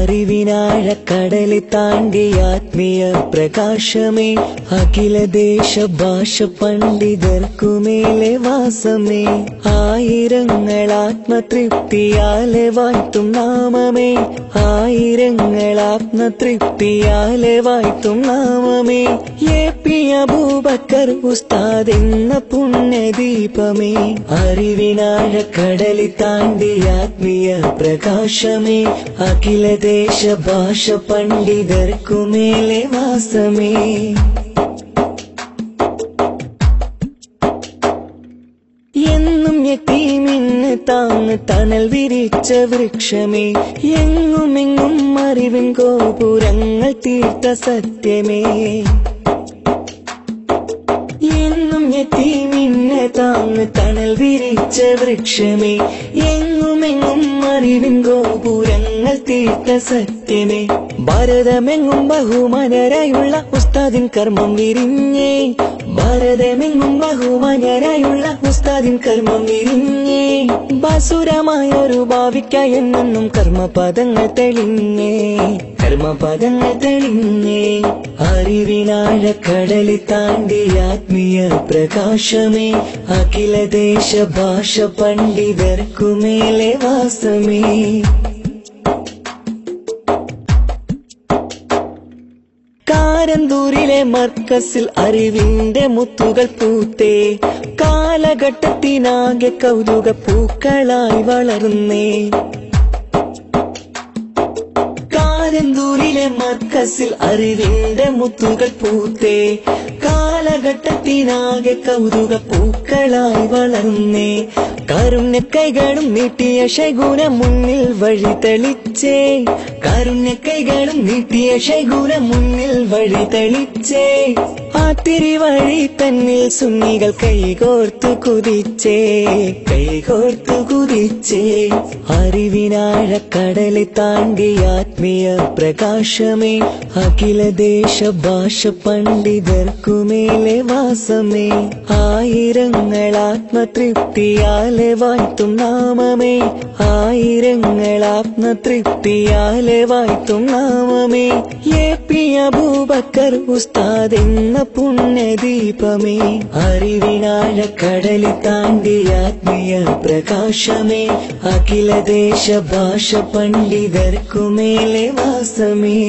അറിവിനാഴക്കടല് താണ്ടിയ ആത്മീയ പ്രകാശമേ, അഖിലദേശ ഭാഷ പണ്ഡിതർക്കുമേലെ വാസമേ, ആയിരങ്ങൾ ആത്മതൃപ്തിയാലെ വാഴ്ത്തും നാമമേ, ആയിരങ്ങൾ ആത്മതൃപ്തിയാലെ വാഴ്ത്തും നാമമേ, എ.പി. അബൂബക്കർ ഉസ്താദ് എന്ന പുണ്യദീപമേ, അറിവിനാഴക്കടല് താണ്ടിയ ആത്മീയ പ്രകാശമേ, അഖിലദേശ ഭാഷ പണ്ഡിതർക്കുമേലെ വാസമേ. എന്നും യതീമിന് താങ്ങ് തണൽ വിരിച്ച വൃക്ഷമേ, എങ്ങുമെങ്ങും അറിവിൻ ഗോപുരങ്ങൾ തീർത്ത സത്യമേ, എന്നും യതീമിന് താങ്ങ് തണൽ വിരിച്ച വൃക്ഷമേ, എങ്ങുമെങ്ങും അറിവിൻ ഗോപുരങ്ങൾ തീർത്ത സത്യമേ, ഭാരതമെങ്ങും ബഹുമാനരായുള്ള ഉസ്താദിൻ കർമ്മം വിരിഞ്ഞേ, ഭാരതമെങ്ങും ബഹുമാനരായുള്ള ഉസ്താദിൻ കർമ്മം വിരിഞ്ഞേ, ബാസുരമായൊരു ഭാവിക്കായി എന്നും കർമ്മപദങ്ങൾ തെളിഞ്ഞേ, കർമ്മപദങ്ങൾ തെളിഞ്ഞേ, അറിവിനാഴക്കടല് താണ്ടിയ ആത്മീയ പ്രകാശമേ, അഖിലദേശ ഭാഷ പണ്ഡിതർക്കുമേലെ വാസമേ. കാരന്തൂരിലെ മർക്കസിൽ അറിവിന്റെ മുത്തുകൾ പൂത്തേ, കാലഘട്ടത്തിനാകെ കൗതുക പൂക്കളായി വളർന്നേ, കാരന്തൂരിലെ മർക്കസിൽ അറിവിന്റെ മുത്തുകൾ പൂത്തേ, കാലഘട്ടത്തിനാകെ കൗതുക പൂക്കളായി വളർന്നേ, കാരുണ്യക്കൈകളും നീട്ടിയ ശൈഗുന മുന്നിൽ വഴി തെളിച്ചേ, കാരുണ്യക്കൈകളും നീട്ടിയ ശൈഗുന മുന്നിൽ വഴി തെളിച്ചേ, ആ തിരുവഴി തന്നിൽ സുന്നികൾ കൈകോർത്തു കുതിച്ചേ, കൈകോർത്തു കുതിച്ചേ, അറിവിനാഴക്കടല് താണ്ടിയ ആത്മീയ പ്രകാശമേ, അഖിലദേശ ഭാഷ പണ്ഡിതർക്കുമേലെ വാസമേ, ആയിരങ്ങൾ ആത്മതൃപ്തിയാലെ വാഴ്ത്തും നാമമേ, ആയിരങ്ങൾ ആത്മതൃപ്തിയാലെ വാഴ്ത്തും നാമമേ, എ.പി. അബൂബക്കർ ഉസ്താദ് എന്ന പുണ്യദീപമേ, അറിവിനാഴക്കടല് താണ്ടിയ ആത്മീയ പ്രകാശമേ, അഖിലദേശ ഭാഷ പണ്ഡിതർക്കുമേലെ വാസമേ.